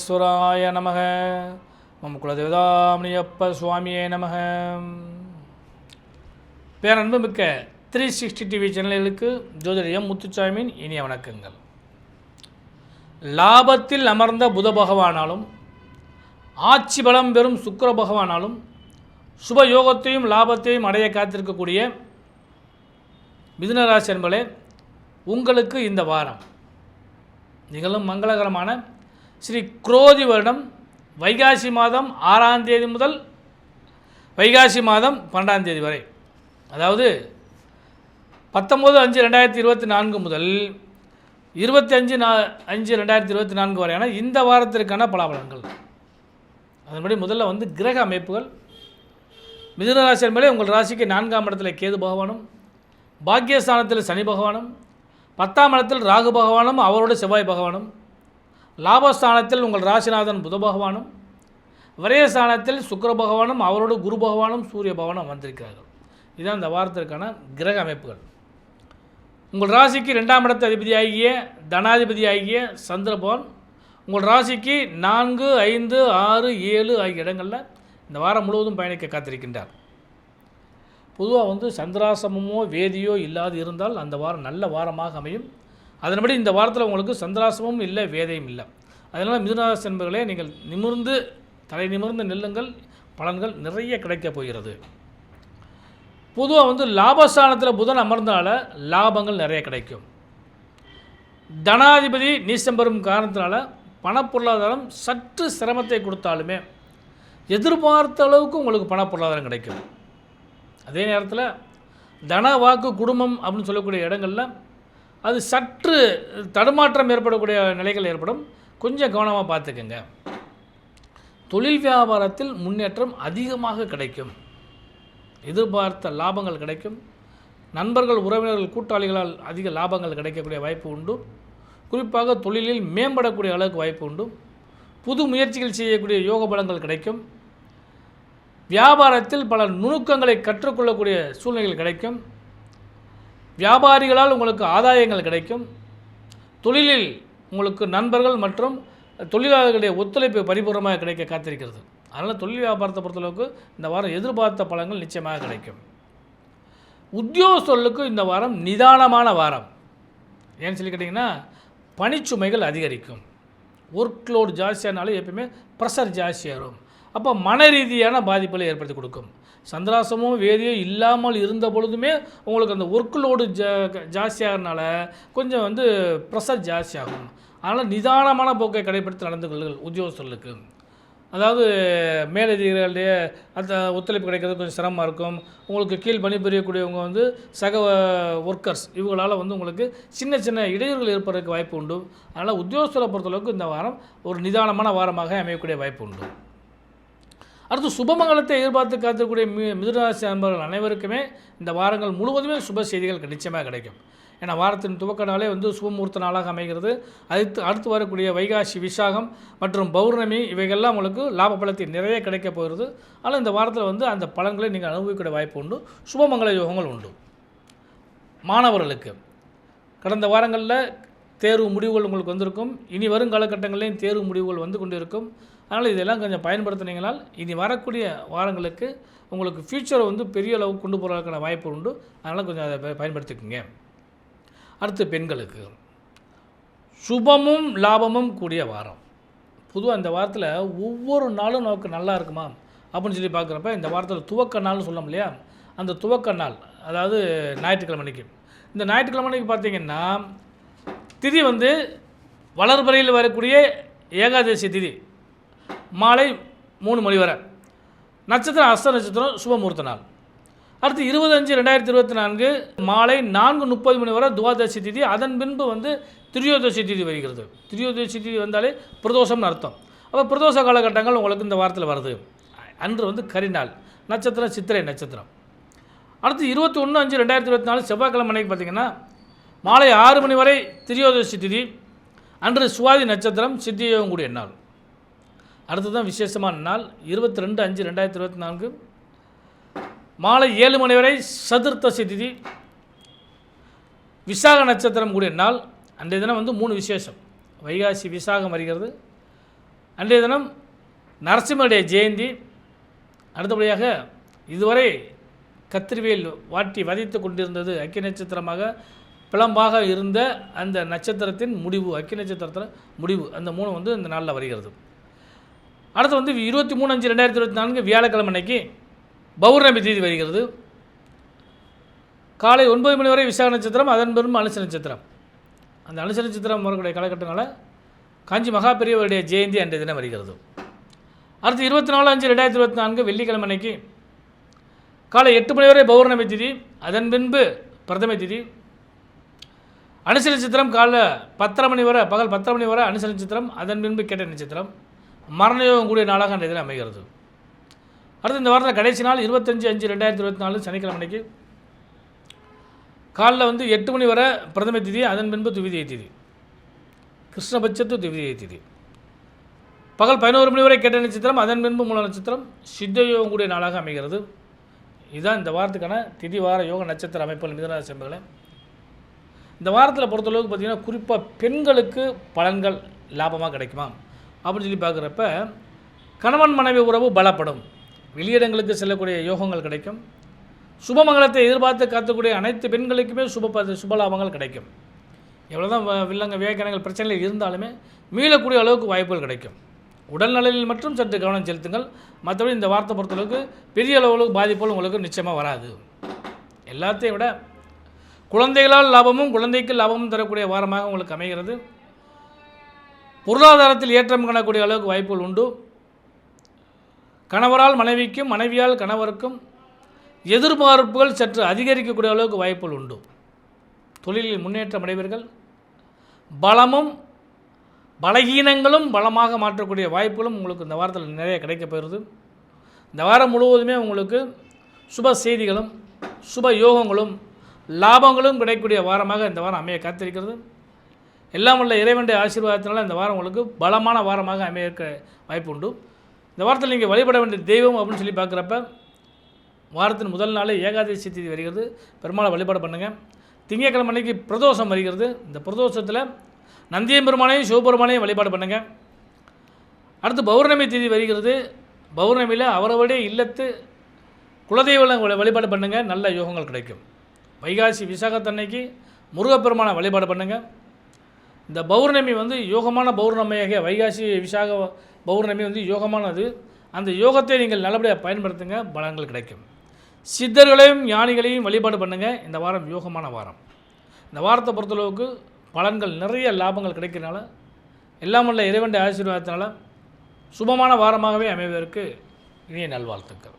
விக்னேஸ்வராய நமக. மம் குலதேவதாமணியப்ப சுவாமியே நமக. பேரன்பு மிக்க 360 டிவி சேனல்களுக்கு ஜோதிடம் முத்துச்சாமியின் இனிய வணக்கங்கள். லாபத்தில் அமர்ந்த புத பகவானாலும் ஆட்சி பலம் பெறும் சுக்கிர பகவானாலும் சுபயோகத்தையும் லாபத்தையும் அடைய காத்திருக்கக்கூடிய மிதுனராசி என்பதே உங்களுக்கு இந்த வாரம் நிகழும் மங்களகரமான ஸ்ரீ குரோதி வருடம் வைகாசி மாதம் 6ஆம் தேதி முதல் வைகாசி மாதம் 12ஆம் தேதி வரை, அதாவது 19/5/2024 முதல் 25/5/2024 வரையான இந்த வாரத்திற்கான பலாபலன்கள். அதன்படி முதல்ல கிரக அமைப்புகள். மிதுனராசி என்பதே உங்கள் ராசிக்கு 4ஆம் இடத்துல கேது பகவானும், பாக்கியஸ்தானத்தில் சனி பகவானும், 10ஆம் இடத்தில் ராகு பகவானும் அவரோடு செவ்வாய் பகவானும், லாபஸ்தானத்தில் உங்கள் ராசிநாதன் புத பகவானும், விரயஸ்தானத்தில் சுக்கிர பகவானும் அவரோடு குரு பகவானும் சூரிய பகவானும் வந்திருக்கிறார்கள். இதுதான் இந்த வாரத்திற்கான கிரக அமைப்புகள். உங்கள் ராசிக்கு 2ஆம் இடத்து அதிபதியாகிய தனாதிபதியாகிய சந்திர பகவான் உங்கள் ராசிக்கு 4, 5, 6, 7 ஆகிய இடங்களில் இந்த வாரம் முழுவதும் பயணிக்க காத்திருக்கின்றார். பொதுவாக சந்திராசமமோ வேதியோ இல்லாது இருந்தால் அந்த வாரம் நல்ல வாரமாக அமையும். அதன்படி இந்த வாரத்தில் உங்களுக்கு சந்திராசமும் இல்லை, வேதையும் இல்லை. அதனால் மிதுனராசி என்பவர்களே, நீங்கள் தலை நிமிர்ந்து நில்லுங்கள், பலன்கள் நிறைய கிடைக்கப் போகிறது. பொதுவாக லாபஸ்தானத்தில் புதன் அமர்ந்தால லாபங்கள் நிறைய கிடைக்கும். தனாதிபதி நீசம் பெறும் காரணத்தினால பணப்பொருளாதாரம் சற்று சிரமத்தை கொடுத்தாலுமே எதிர்பார்த்த அளவுக்கு உங்களுக்கு பணப்பொருளாதாரம் கிடைக்கும். அதே நேரத்தில் தன வாக்கு குடும்பம் அப்படின்னு சொல்லக்கூடிய இடங்களில் அது சற்று தடுமாற்றம் ஏற்படக்கூடிய நிலைகள் ஏற்படும். கொஞ்சம் கவனமாக பார்த்துக்கங்க. தொழில் வியாபாரத்தில் முன்னேற்றம் அதிகமாக கிடைக்கும். எதிர்பார்த்த லாபங்கள் கிடைக்கும். நண்பர்கள், உறவினர்கள், கூட்டாளிகளால் அதிக லாபங்கள் கிடைக்கக்கூடிய வாய்ப்பு உண்டு. குறிப்பாக தொழிலில் மேம்படக்கூடிய அளவுக்கு வாய்ப்பு உண்டு. புது முயற்சிகள் செய்யக்கூடிய யோக பலங்கள் கிடைக்கும். வியாபாரத்தில் பல நுணுக்கங்களை கற்றுக்கொள்ளக்கூடிய சூழ்நிலைகள் கிடைக்கும். வியாபாரிகளால் உங்களுக்கு ஆதாயங்கள் கிடைக்கும். தொழிலில் உங்களுக்கு நண்பர்கள் மற்றும் தொழிலாளர்களுடைய ஒத்துழைப்பு பரிபூர்ணமாக கிடைக்க காத்திருக்கிறது. அதனால் தொழில் வியாபாரத்தை பொறுத்தளவுக்கு இந்த வாரம் எதிர்பார்த்த பலன்கள் நிச்சயமாக கிடைக்கும். உத்தியோகஸ்தர்களுக்கு இந்த வாரம் நிதானமான வாரம். ஏன்னு சொல்லி கேட்டிங்கன்னா, பணிச்சுமைகள் அதிகரிக்கும். ஒர்க் லோடு ஜாஸ்தியானாலும் எப்பயுமே ப்ரெஷர் ஜாஸ்தியாகும். அப்போ மன ரீதியான பாதிப்புகளை ஏற்படுத்தி கொடுக்கும். சந்திராசமும் வேதியோ இல்லாமல் இருந்த பொழுதுமே உங்களுக்கு அந்த ஒர்க் லோடு ஜாஸ்தியாகிறதுனால கொஞ்சம் ப்ரெஷர் ஜாஸ்தியாகும். அதனால் நிதானமான போக்கை கடைபிடித்து நடந்து கொள்ளுங்கள் உத்தியோகஸ்தர்களுக்கு. அதாவது மேலதிகாரிகளுடைய அந்த ஒத்துழைப்பு கிடைக்கிறது கொஞ்சம் சிரமமாக இருக்கும். உங்களுக்கு கீழ் பணிபுரியக்கூடியவங்க சக ஒர்க்கர்ஸ் இவங்களால் உங்களுக்கு சின்ன சின்ன இடையூறுகள் ஏற்படுறதுக்கு வாய்ப்பு உண்டு. அதனால் உத்தியோகஸ்தரை பொறுத்தளவுக்கு இந்த வாரம் ஒரு நிதானமான வாரமாக அமையக்கூடிய வாய்ப்பு உண்டு. அடுத்து சுபமங்கலத்தை எதிர்பார்த்து காத்திருக்கக்கூடிய மிதுனராசி நண்பர்கள் அனைவருக்குமே இந்த வாரங்கள் முழுவதுமே சுப செய்திகள் நிச்சயமாக கிடைக்கும். ஏன்னா வாரத்தின் துவக்க நாளே சுபமுகூர்த்த நாளாக அமைகிறது. அடுத்து வரக்கூடிய வைகாசி, விசாகம் மற்றும் பௌர்ணமி இவைகள்லாம் உங்களுக்கு லாப பலத்தை நிறைய கிடைக்கப் போகிறது. ஆனால் இந்த வாரத்தில் அந்த பலன்களை நீங்கள் அனுபவிக்கக்கூடிய வாய்ப்பு உண்டு. சுபமங்கல யோகங்கள் உண்டு. மாணவர்களுக்கு கடந்த வாரங்களில் தேர்வு முடிவுகள் உங்களுக்கு வந்திருக்கும். இனி வரும் காலகட்டங்களிலேயும் தேர்வு முடிவுகள் வந்து கொண்டு இருக்கும். அதனால் இதெல்லாம் கொஞ்சம் பயன்படுத்தினீங்கனால் இனி வரக்கூடிய வாரங்களுக்கு உங்களுக்கு ஃப்யூச்சரை பெரிய அளவுக்கு கொண்டு போகிறதுக்கான வாய்ப்பு உண்டு. அதனால் கொஞ்சம் அதை பயன்படுத்திக்கோங்க. அடுத்து பெண்களுக்கு சுபமும் லாபமும் கூடிய வாரம். பொதுவாக இந்த வாரத்தில் ஒவ்வொரு நாளும் நமக்கு நல்லா இருக்குமா அப்படின்னு சொல்லி பார்க்குறப்ப இந்த வாரத்தில் துவக்க நாள்னு சொல்லணும் இல்லையா, அந்த துவக்க நாள் அதாவது ஞாயிற்றுக்கிழமைக்கு. இந்த ஞாயிற்றுக்கிழமைக்கு பார்த்திங்கன்னா திதி வளர்பிறையில் வரக்கூடிய ஏகாதசி திதி மாலை 3 மணி வரை. நட்சத்திரம் அஸ்த நட்சத்திரம், சுபமுகூர்த்த நாள். அடுத்து 20/5/2024 மாலை 4:30 மணி வரை துவாதசி திதி. அதன் பின்பு திரியோதசி திதி வருகிறது. திரியோதசி திதி வந்தாலே பிரதோஷம்னு அர்த்தம். அப்போ பிரதோஷ காலகட்டங்கள் உங்களுக்கு இந்த வாரத்தில் வருது. அன்று கரிநாள். நட்சத்திரம் சித்திரை நட்சத்திரம். அடுத்து 21/5/2024 செவ்வாய்க்கிழமை அன்னைக்கு பார்த்திங்கன்னா மாலை 6 மணி வரை திரியோதசி திதி. அன்று சுவாதி நட்சத்திரம், சித்தியோகம் கூடிய நாள். அடுத்து தான் விசேஷமான நாள் 22/5/2024 மாலை 7 மணி வரை சதுர்த்தசி திதி, விசாக நட்சத்திரம் கூடிய நாள். அன்றைய தினம் 3 விசேஷம். வைகாசி விசாகம் வருகிறது, அன்றைய தினம் நரசிம்மருடைய ஜெயந்தி. அடுத்தபடியாக இதுவரை கத்திரிவேல் வாட்டி வதைத்து கொண்டிருந்தது அக்கி நட்சத்திரமாக பிளம்பாக இருந்த அந்த நட்சத்திரத்தின் முடிவு, அக்கி நட்சத்திரத்தில் முடிவு, அந்த 3 வந்து இந்த நாளில் வருகிறது. அடுத்து வந்து 23/5/2024 வியாழக்கிழமை அன்னைக்கு பௌர்ணமி தேதி வருகிறது. காலை 9 மணி வரை விசாக நட்சத்திரம், அதன் பிறகு அனுச நட்சத்திரம். அந்த அனுச நட்சத்திரம் வரக்கூடிய காலகட்டனால காஞ்சி மகா பெரியவருடைய ஜெயந்தி அன்றைய தினம் வருகிறது. அடுத்து 24/5/2024 வெள்ளிக்கிழமை அன்னைக்கு காலை 8 மணி வரை பௌர்ணமி திதி, அதன் பின்பு பிரதம திதி. அனுச நட்சத்திரம் காலை 10:30 மணி வரை, பகல் 10:30 மணி வரை அனுச நட்சத்திரம், அதன் பின்பு கேட்ட நட்சத்திரம். மரணயோகம் கூடிய நாளாக அன்றைய தினம் அமைகிறது. அடுத்து இந்த வாரத்தில் கடைசி நாள் 25/5/2024 சனிக்கிழமை அன்னைக்கு காலைல வந்து 8 மணி வரை பிரதம திதி, அதன் பின்பு துவிதியை திதி, கிருஷ்ணபட்சத்து துவிதியை திதி. பகல் 11 மணி வரை கேட்ட நட்சத்திரம், அதன் பின்பு மூல நட்சத்திரம். சித்தயோகம் கூடிய நாளாக அமைகிறது. இதுதான் இந்த வாரத்துக்கான திதி வார யோக நட்சத்திர அமைப்புகள் மிதுனராசி என்பர்களே. இந்த வாரத்தில் பொறுத்தளவுக்கு பார்த்திங்கன்னா குறிப்பாக பெண்களுக்கு பலன்கள் லாபமாக கிடைக்குமா அப்படின்னு சொல்லி பார்க்குறப்ப கணவன் மனைவி உறவு பலப்படும், வெளியிடங்களுக்கு செல்லக்கூடிய யோகங்கள் கிடைக்கும், சுபமங்கலத்தை எதிர்பார்த்து காத்தக்கூடிய அனைத்து பெண்களுக்குமே சுப லாபங்கள் கிடைக்கும். எவ்வளோ தான் வில்லங்க விவேகங்கள் பிரச்சனைகள் இருந்தாலுமே மீளக்கூடிய அளவுக்கு வாய்ப்புகள் கிடைக்கும். உடல்நலையில் மட்டும் சற்று கவனம் செலுத்துங்கள். மற்றபடி இந்த வார்த்தை பொறுத்தளவுக்கு பெரிய அளவுக்கு பாதிப்புகள் உங்களுக்கு நிச்சயமாக வராது. எல்லாத்தையும் விட குழந்தைகளால் லாபமும் குழந்தைக்கு லாபமும் தரக்கூடிய வாரமாக உங்களுக்கு அமைகிறது. பொருளாதாரத்தில் ஏற்றம் காணக்கூடிய அளவுக்கு வாய்ப்புகள் உண்டு. கணவரால் மனைவிக்கும் மனைவியால் கணவருக்கும் எதிர்பார்ப்புகள் சற்று அதிகரிக்கக்கூடிய அளவுக்கு வாய்ப்புகள் உண்டு. தொழிலில் முன்னேற்றம் அடைவீர்கள். பலமும் பலகீனங்களும் பலமாக மாற்றக்கூடிய வாய்ப்புகளும் உங்களுக்கு இந்த வாரத்தில் நிறைய கிடைக்கப் போகிறது. இந்த வாரம் முழுவதுமே உங்களுக்கு சுப செய்திகளும் சுப யோகங்களும் லாபங்களும் கிடைக்கக்கூடிய வாரமாக இந்த வாரம் அமைய காத்திருக்கிறது. எல்லாம் உள்ள இறைவனுடைய ஆசீர்வாதத்தினால இந்த வாரம் உங்களுக்கு பலமான வாரமாக அமைய வாய்ப்பு உண்டு. இந்த வாரத்தில் நீங்கள் வழிபட வேண்டிய தெய்வம் அப்படின்னு சொல்லி பார்க்குறப்ப வாரத்தின் முதல் நாள் ஏகாதசி திதி வருகிறது. பெருமாளை வழிபாடு பண்ணுங்கள். திங்கட்கிழமை அன்னைக்கு பிரதோஷம் வருகிறது. இந்த பிரதோஷத்தில் நந்தியம்பெருமானையும் சிவபெருமானையும் வழிபாடு பண்ணுங்கள். அடுத்து பௌர்ணமி திதி வருகிறது. பௌர்ணமியில் அவரவருடைய இல்லத்து குலதெய்வம் வழிபாடு பண்ணுங்கள், நல்ல யோகங்கள் கிடைக்கும். வைகாசி விசாகத்தன்னைக்கு முருகப்பெருமானை வழிபாடு பண்ணுங்கள். இந்த பௌர்ணமி வந்து யோகமான பௌர்ணமியாக, வைகாசி விசாக பௌர்ணமி வந்து யோகமானது. அந்த யோகத்தை நீங்கள் நல்லபடியாக பயன்படுத்துங்க, பலன்கள் கிடைக்கும். சித்தர்களையும் ஞானிகளையும் வழிபாடு பண்ணுங்கள். இந்த வாரம் யோகமான வாரம். இந்த வாரத்தை பொறுத்தளவுக்கு பலன்கள் நிறைய லாபங்கள் கிடைக்கிறனால எல்லாம் உள்ள இறைவனுடைய ஆசீர்வாதத்தினால சுபமான வாரமாகவே அமைவதற்கு இனிய நல்வாழ்த்துக்கள்.